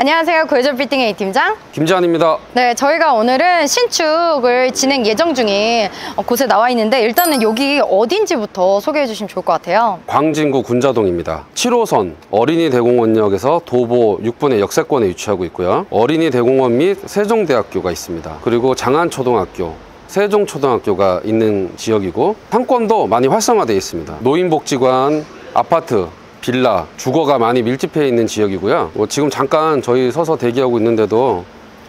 안녕하세요. 고혜절 빌딩 A 팀장 김지한입니다. 네, 저희가 오늘은 신축을 진행 예정 중인 곳에 나와 있는데 일단은 여기 어딘지부터 소개해 주시면 좋을 것 같아요. 광진구 군자동입니다. 7호선 어린이대공원역에서 도보 6분의 역세권에 위치하고 있고요. 어린이대공원 및 세종대학교가 있습니다. 그리고 장안초등학교, 세종초등학교가 있는 지역이고 상권도 많이 활성화되어 있습니다. 노인복지관, 아파트, 빌라, 주거가 많이 밀집해 있는 지역이고요. 지금 잠깐 저희 서서 대기하고 있는데도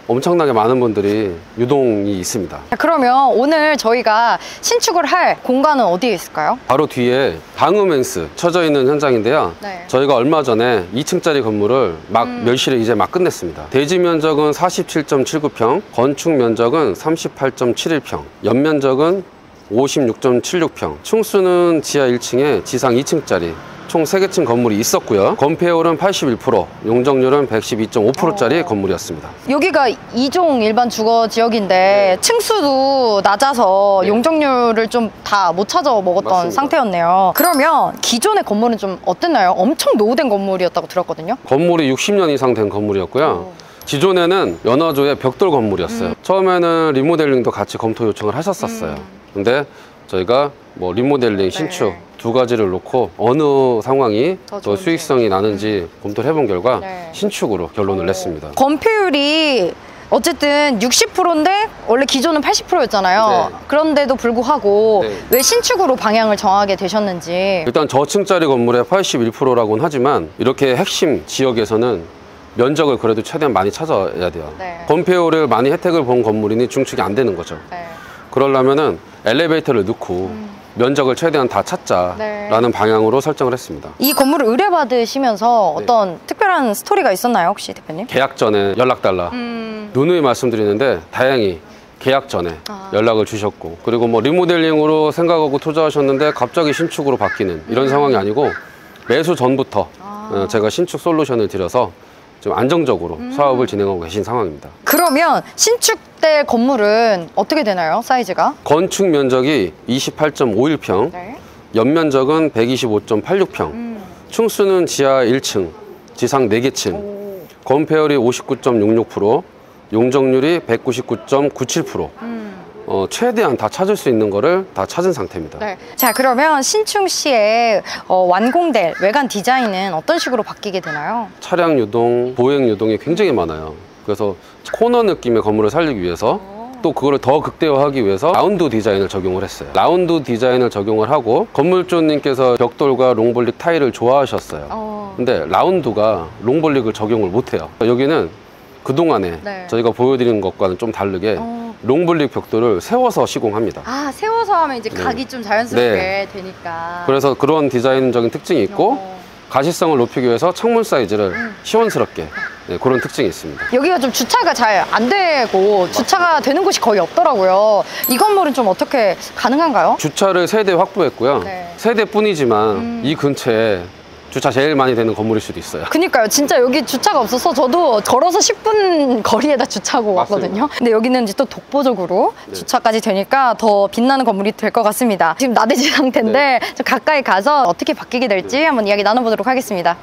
엄청나게 많은 분들이 유동이 있습니다. 그러면 오늘 저희가 신축을 할 공간은 어디에 있을까요? 바로 뒤에 방음엔스 쳐져 있는 현장인데요. 네. 저희가 얼마 전에 2층짜리 건물을 멸실을 이제 막 끝냈습니다. 대지 면적은 47.79평, 건축 면적은 38.71평, 연면적은 56.76평, 층수는 지하 1층에 지상 2층짜리 총 3개 층 건물이 있었고요. 건폐율은 81%, 용적률은 112.5%짜리 건물이었습니다. 여기가 2종 일반 주거 지역인데 층수도 낮아서 용적률을 좀 다 못 찾아 먹었던 맞습니다. 상태였네요. 그러면 기존의 건물은 좀 어땠나요? 엄청 노후된 건물이었다고 들었거든요. 건물이 60년 이상 된 건물이었고요. 기존에는 연화조의 벽돌 건물이었어요. 처음에는 리모델링도 같이 검토 요청을 하셨었어요. 근데 저희가 뭐 리모델링, 신축 두 가지를 놓고 어느 상황이 더 수익성이 나는지 검토를 해본 결과 신축으로 결론을 냈습니다. 건폐율이 어쨌든 60%인데 원래 기존은 80%였잖아요. 네. 그런데도 불구하고 왜 신축으로 방향을 정하게 되셨는지. 일단 저층짜리 건물의 81%라고는 하지만 이렇게 핵심 지역에서는 면적을 그래도 최대한 많이 찾아야 돼요. 건폐율을 많이 혜택을 본 건물이니 중축이 안 되는 거죠. 그러려면은 엘리베이터를 넣고 면적을 최대한 다 찾자라는 방향으로 설정을 했습니다. 이 건물을 의뢰받으시면서 어떤 특별한 스토리가 있었나요, 혹시 대표님? 계약 전에 연락달라. 누누이 말씀드리는데 다행히 계약 전에 연락을 주셨고, 그리고 뭐 리모델링으로 생각하고 투자하셨는데 갑자기 신축으로 바뀌는 이런 상황이 아니고 매수 전부터 제가 신축 솔루션을 드려서 좀 안정적으로 사업을 진행하고 계신 상황입니다. 그러면 신축될 건물은 어떻게 되나요, 사이즈가? 건축 면적이 28.51평, 연면적은 125.86평, 층수는 지하 1층, 지상 4개 층, 건폐율이 59.66%, 용적률이 199.97%. 최대한 다 찾을 수 있는 거를 다 찾은 상태입니다. 자, 그러면 신축 시에 완공될 외관 디자인은 어떤 식으로 바뀌게 되나요? 차량 유동, 보행 유동이 굉장히 많아요. 그래서 코너 느낌의 건물을 살리기 위해서 또 그거를 더 극대화하기 위해서 라운드 디자인을 적용을 했어요. 라운드 디자인을 적용을 하고 건물주님께서 벽돌과 롱볼릭 타일을 좋아하셨어요. 근데 라운드가 롱볼릭을 적용을 못해요. 여기는 그동안에 저희가 보여드리는 것과는 좀 다르게 롱볼릭 벽돌을 세워서 시공합니다. 아, 세워서 하면 이제 각이 좀 자연스럽게 되니까. 그래서 그런 디자인적인 특징이 있고 가시성을 높이기 위해서 창문 사이즈를 시원스럽게 그런 특징이 있습니다. 여기가 좀 주차가 잘 안 되고 주차가 되는 곳이 거의 없더라고요. 이 건물은 좀 어떻게 가능한가요? 주차를 3대 확보했고요. 3대뿐이지만 이 근처에 주차 제일 많이 되는 건물일 수도 있어요. 그니까요. 진짜 여기 주차가 없어서 저도 걸어서 10분 거리에다 주차하고 왔거든요. 근데 여기는 이제 또 독보적으로 주차까지 되니까 더 빛나는 건물이 될 것 같습니다. 지금 나대지 상태인데 좀 가까이 가서 어떻게 바뀌게 될지 한번 이야기 나눠보도록 하겠습니다.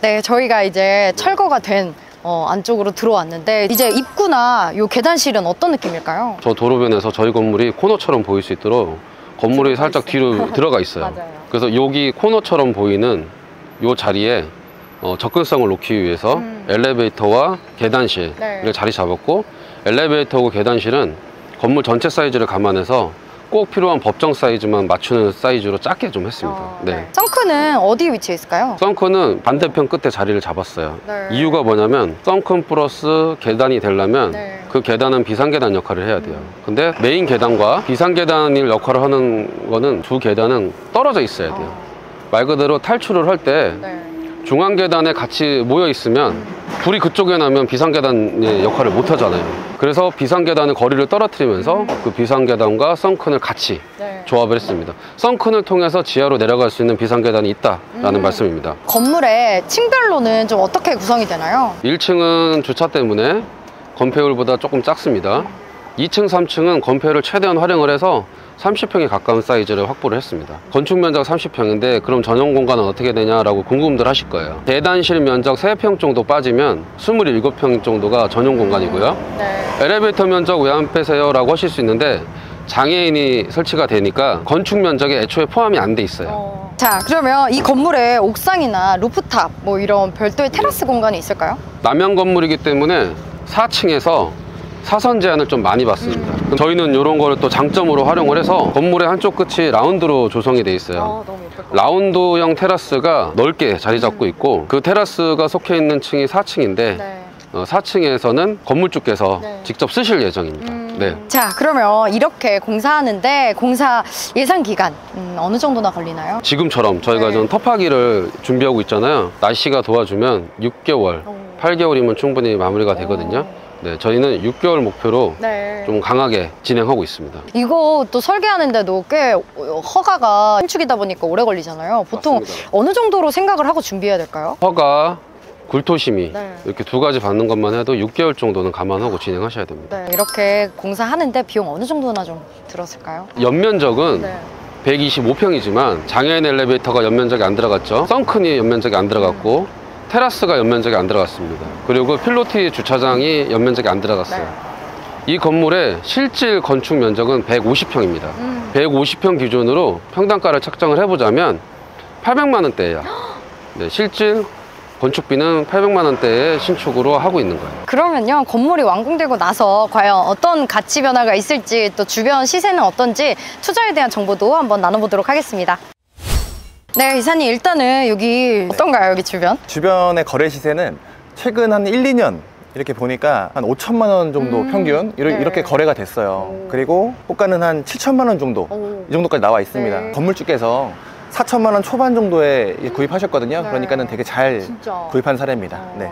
네, 저희가 이제 철거가 된 안쪽으로 들어왔는데 이제 입구나 요 계단실은 어떤 느낌일까요? 저 도로변에서 저희 건물이 코너처럼 보일 수 있도록 건물이 살짝 뒤로 들어가 있어요. 그래서 여기 코너처럼 보이는 이 자리에 접근성을 놓기 위해서 엘리베이터와 계단실을 자리 잡았고, 엘리베이터하고 계단실은 건물 전체 사이즈를 감안해서 꼭 필요한 법정 사이즈만 맞추는 사이즈로 작게 좀 했습니다. 선크는 어디 위치에 있을까요? 선크는 반대편 끝에 자리를 잡았어요. 이유가 뭐냐면 선크 플러스 계단이 되려면 그 계단은 비상계단 역할을 해야 돼요. 근데 메인 계단과 비상계단 역할을 하는 거는 두 계단은 떨어져 있어야 돼요. 말 그대로 탈출을 할 때 중앙 계단에 같이 모여 있으면 불이 그쪽에 나면 비상계단의 역할을 못 하잖아요. 그래서 비상계단의 거리를 떨어뜨리면서 그 비상계단과 썬큰을 같이 조합을 했습니다. 썬큰을 통해서 지하로 내려갈 수 있는 비상계단이 있다라는 말씀입니다. 건물의 층별로는 좀 어떻게 구성이 되나요? 1층은 주차 때문에 건폐율보다 조금 작습니다. 2층, 3층은 건폐율을 최대한 활용을 해서 30평에 가까운 사이즈를 확보를 했습니다. 건축 면적 30평인데 그럼 전용 공간은 어떻게 되냐라고 궁금들 하실 거예요. 계단실 면적 3평 정도 빠지면 27평 정도가 전용 공간이고요. 네. 엘리베이터 면적 왜 안 빼세요? 라고 하실 수 있는데 장애인이 설치가 되니까 건축 면적에 애초에 포함이 안 돼 있어요. 자, 그러면 이 건물에 옥상이나 루프탑 뭐 이런 별도의 테라스 공간이 있을까요? 남양 건물이기 때문에 4층에서 사선 제한을 좀 많이 받습니다. 저희는 이런 거를 또 장점으로 활용을 해서 건물의 한쪽 끝이 라운드로 조성이 돼 있어요. 너무 예쁠 것 같아요. 라운드형 테라스가 넓게 자리 잡고 있고 그 테라스가 속해 있는 층이 4층인데 네. 4층에서는 건물주께서 네. 직접 쓰실 예정입니다. 네. 자, 그러면 이렇게 공사하는데 공사 예상 기간 어느 정도나 걸리나요? 지금처럼 저희가 네. 좀 터파기를 준비하고 있잖아요. 날씨가 도와주면 6개월, 8개월이면 충분히 마무리가 되거든요. 네, 저희는 6개월 목표로 네. 좀 강하게 진행하고 있습니다. 이거 또 설계하는데도 꽤 허가가 신축이다 보니까 오래 걸리잖아요. 보통 맞습니다. 어느 정도로 생각을 하고 준비해야 될까요? 허가, 굴토심의 네. 이렇게 2가지 받는 것만 해도 6개월 정도는 감안하고 진행하셔야 됩니다. 네, 이렇게 공사하는데 비용 어느 정도나 좀 들었을까요? 연면적은 네. 125평이지만 장애인 엘리베이터가 연면적이 안 들어갔죠. 썬큰이 연면적이 안 들어갔고 테라스가 연면적이 안 들어갔습니다. 그리고 필로티 주차장이 연면적이 안 들어갔어요. 네. 이 건물의 실질 건축 면적은 150평입니다. 150평 기준으로 평당가를 책정을 해보자면 800만 원대예요. 네, 실질 건축비는 800만 원대의 신축으로 하고 있는 거예요. 그러면요, 건물이 완공되고 나서 과연 어떤 가치 변화가 있을지 또 주변 시세는 어떤지 투자에 대한 정보도 한번 나눠보도록 하겠습니다. 네, 이사님, 일단은 여기 어떤가요, 여기 주변? 주변의 거래 시세는 최근 한 1, 2년 이렇게 보니까 한 5천만 원 정도 평균 이렇게 거래가 됐어요. 그리고 호가는 한 7천만 원 정도 이 정도까지 나와 있습니다. 네. 건물주께서 4천만 원 초반 정도에 구입하셨거든요. 네. 그러니까는 되게 잘 진짜. 구입한 사례입니다. 네.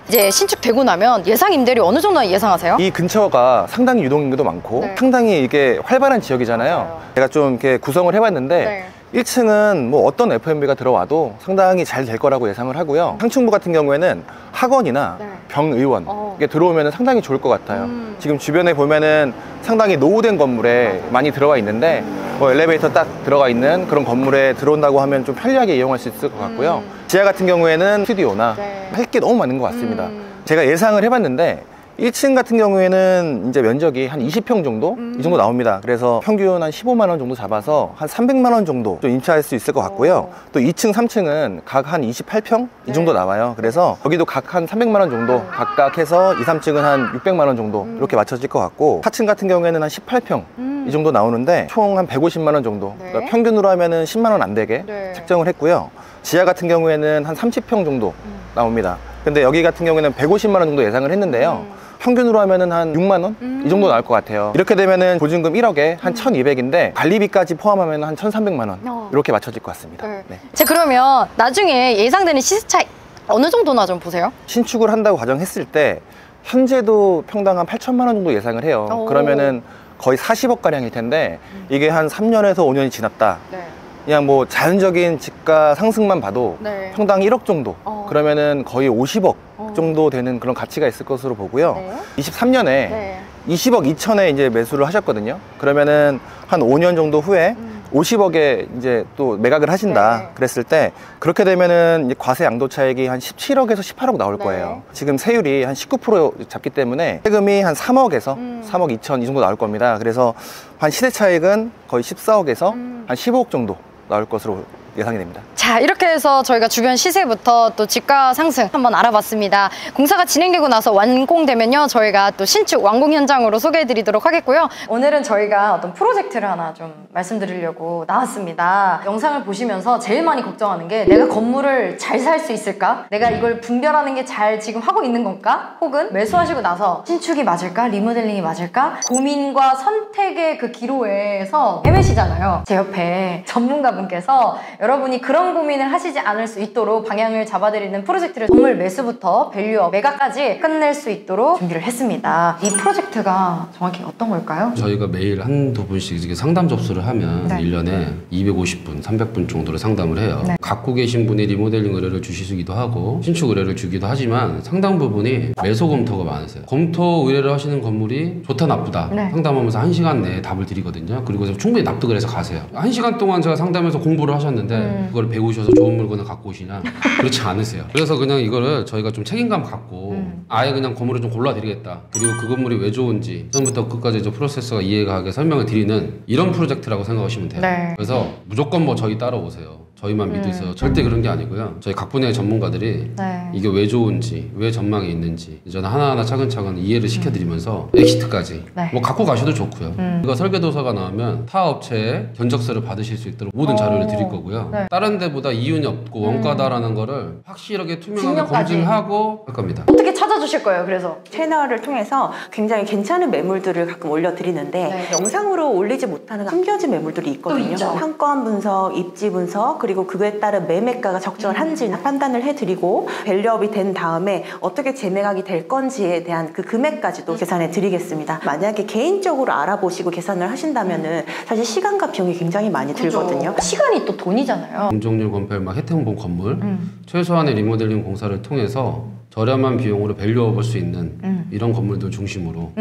이제 신축되고 나면 예상 임대료 어느 정도 예상하세요? 이 근처가 상당히 유동인구도 많고 네. 상당히 이게 활발한 지역이잖아요. 맞아요. 제가 좀 이렇게 구성을 해봤는데 네. 1층은 뭐 어떤 F&B가 들어와도 상당히 잘 될 거라고 예상을 하고요. 상층부 같은 경우에는 학원이나 네. 병의원 이게 들어오면 상당히 좋을 것 같아요. 지금 주변에 보면은 상당히 노후된 건물에 많이 들어와 있는데 뭐 엘리베이터 딱 들어가 있는 그런 건물에 들어온다고 하면 좀 편리하게 이용할 수 있을 것 같고요. 지하 같은 경우에는 스튜디오나 네. 할 게 너무 많은 것 같습니다. 제가 예상을 해봤는데 1층 같은 경우에는 이제 면적이 한 20평 정도? 이 정도 나옵니다. 그래서 평균 한 15만 원 정도 잡아서 한 300만 원 정도 좀 임차할 수 있을 것 같고요. 또 2층, 3층은 각 한 28평? 이 정도 나와요. 그래서 여기도 각 한 300만 원 정도 각각 해서 2, 3층은 한 600만 원 정도 이렇게 맞춰질 것 같고 4층 같은 경우에는 한 18평 이 정도 나오는데 총 한 150만 원 정도 네. 그러니까 평균으로 하면은 10만 원 안 되게 네. 책정을 했고요. 지하 같은 경우에는 한 30평 정도 나옵니다. 근데 여기 같은 경우에는 150만 원 정도 예상을 했는데요. 평균으로 하면은 한 6만 원? 이 정도 나올 것 같아요. 이렇게 되면은 보증금 1억에 한 1,200인데 관리비까지 포함하면 한 1,300만 원 이렇게 맞춰질 것 같습니다. 네. 자, 그러면 나중에 예상되는 시세 차이 어느 정도나 좀 보세요? 신축을 한다고 가정했을 때 현재도 평당 한 8천만 원 정도 예상을 해요. 오. 그러면은 거의 40억 가량일 텐데 이게 한 3년에서 5년이 지났다. 네. 그냥 뭐 자연적인 집가 상승만 봐도 네. 평당 1억 정도 그러면은 거의 50억 정도 되는 그런 가치가 있을 것으로 보고요. 네. 23년에 네. 20억 2천에 이제 매수를 하셨거든요. 그러면은 한 5년 정도 후에 50억에 이제 또 매각을 하신다. 네. 그랬을 때 그렇게 되면은 이제 과세 양도 차익이 한 17억에서 18억 나올 네. 거예요. 지금 세율이 한 19% 잡기 때문에 세금이 한 3억에서 3억 2천 이 정도 나올 겁니다. 그래서 한 시세 차익은 거의 14억에서 한 15억 정도 나올 것으로 예상이 됩니다. 자, 이렇게 해서 저희가 주변 시세부터 또 집가 상승 한번 알아봤습니다. 공사가 진행되고 나서 완공되면요, 저희가 또 신축 완공 현장으로 소개해드리도록 하겠고요. 오늘은 저희가 어떤 프로젝트를 하나 좀 말씀드리려고 나왔습니다. 영상을 보시면서 제일 많이 걱정하는 게 내가 건물을 잘 살 수 있을까? 내가 이걸 분별하는 게 잘 지금 하고 있는 건가? 혹은 매수하시고 나서 신축이 맞을까? 리모델링이 맞을까? 고민과 선택의 그 기로에서 헤매시잖아요. 제 옆에 전문가분께서 여러분이 그런 건물 고민을 하시지 않을 수 있도록 방향을 잡아드리는 프로젝트를 건물 매수부터 밸류업, 매각까지 끝낼 수 있도록 준비를 했습니다. 이 프로젝트가 정확히 어떤 걸까요? 저희가 매일 한두 분씩 상담 접수를 하면 1년에 250분, 300분 정도로 상담을 해요. 갖고 계신 분이 리모델링 의뢰를 주시기도 하고 신축 의뢰를 주기도 하지만 상당 부분이 매수 검토가 많으세요. 검토 의뢰를 하시는 건물이 좋다 나쁘다 상담하면서 1시간 내에 답을 드리거든요. 그리고 충분히 납득을 해서 가세요. 1시간 동안 제가 상담해서 공부를 하셨는데 그걸 배우셔서 좋은 물건을 갖고 오시냐? 그렇지 않으세요. 그래서 그냥 이거를 저희가 좀 책임감 갖고 아예 그냥 건물을 좀 골라드리겠다. 그리고 그 건물이 왜 좋은지 처음부터 끝까지 이제 프로세스가 이해가게 설명을 드리는 이런 프로젝트라고 생각하시면 돼요. 그래서 무조건 뭐 저희 따라오세요. 저희만 믿으세요. 절대 그런 게 아니고요. 저희 각 분야의 전문가들이 이게 왜 좋은지, 왜 전망이 있는지 저는 하나하나 차근차근 이해를 시켜드리면서 엑시트까지 뭐 갖고 가셔도 좋고요. 이거 설계도서가 나오면 타 업체에 견적서를 받으실 수 있도록 모든 자료를 드릴 거고요. 다른 데보다 이윤이 없고 원가다라는 거를 확실하게 투명하게 검증하고 할 겁니다. 어떻게 찾아주실 거예요? 그래서 채널을 통해서 굉장히 괜찮은 매물들을 가끔 올려드리는데 영상으로 올리지 못하는 숨겨진 매물들이 있거든요. 상권 분석, 입지 분석, 그리고 그에 따른 매매가가 적절한지 판단을 해드리고 밸류업이 된 다음에 어떻게 재매각이 될 건지에 대한 그 금액까지도 계산해 드리겠습니다. 만약에 개인적으로 알아보시고 계산을 하신다면은 사실 시간과 비용이 굉장히 많이 들거든요. 시간이 또 돈이잖아요. 공정률 건폐 막 혜택본 건물 최소한의 리모델링 공사를 통해서 저렴한 비용으로 밸류업을 수 있는 이런 건물들 중심으로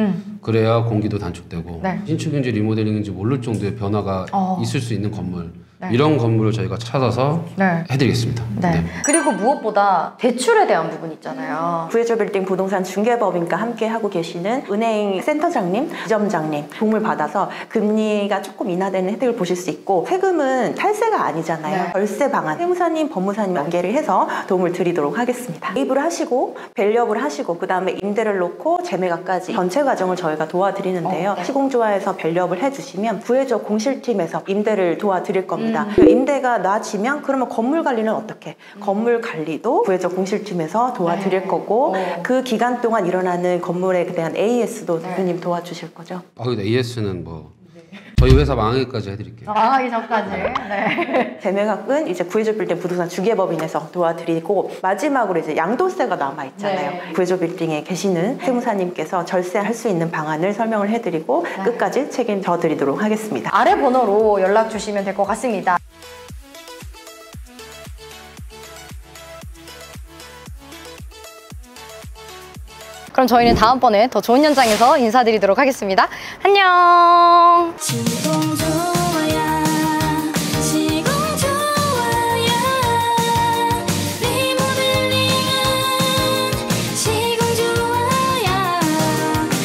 그래야 공기도 단축되고 신축인지 리모델링인지 모를 정도의 변화가 있을 수 있는 건물 이런 건물을 저희가 찾아서 해드리겠습니다. 그리고 무엇보다 대출에 대한 부분 있잖아요. 구해줘 빌딩 부동산 중개법인과 함께 하고 계시는 은행 센터장님, 지점장님 도움을 받아서 금리가 조금 인하되는 혜택을 보실 수 있고 세금은 탈세가 아니잖아요. 절세 방안, 세무사님, 법무사님 연계를 해서 도움을 드리도록 하겠습니다. 매입을 하시고 밸류업을 하시고 그 다음에 임대를 놓고 재매각까지 전체 과정을 저희가 도와드리는데요. 시공조화에서 밸류업을 해주시면 구해줘 공실팀에서 임대를 도와드릴 겁니다. 임대가 나아지면 그러면 건물 관리는 어떻게? 건물 관리도 구해줘 공실팀에서 도와드릴 거고 그 기간 동안 일어나는 건물에 대한 AS도 대표님 도와주실 거죠? 근데 AS는 뭐 저희 회사 망하기까지 해드릴게요. 망하기 전까지. 재매각은 이제 구해줘 빌딩 부동산 중개법인에서 도와드리고 마지막으로 이제 양도세가 남아 있잖아요. 구해줘 빌딩에 계시는 세무사님께서 절세할 수 있는 방안을 설명을 해드리고 끝까지 책임져 드리도록 하겠습니다. 아래 번호로 연락 주시면 될 것 같습니다. 그럼 저희는 다음번에 더 좋은 현장에서 인사드리도록 하겠습니다. 안녕.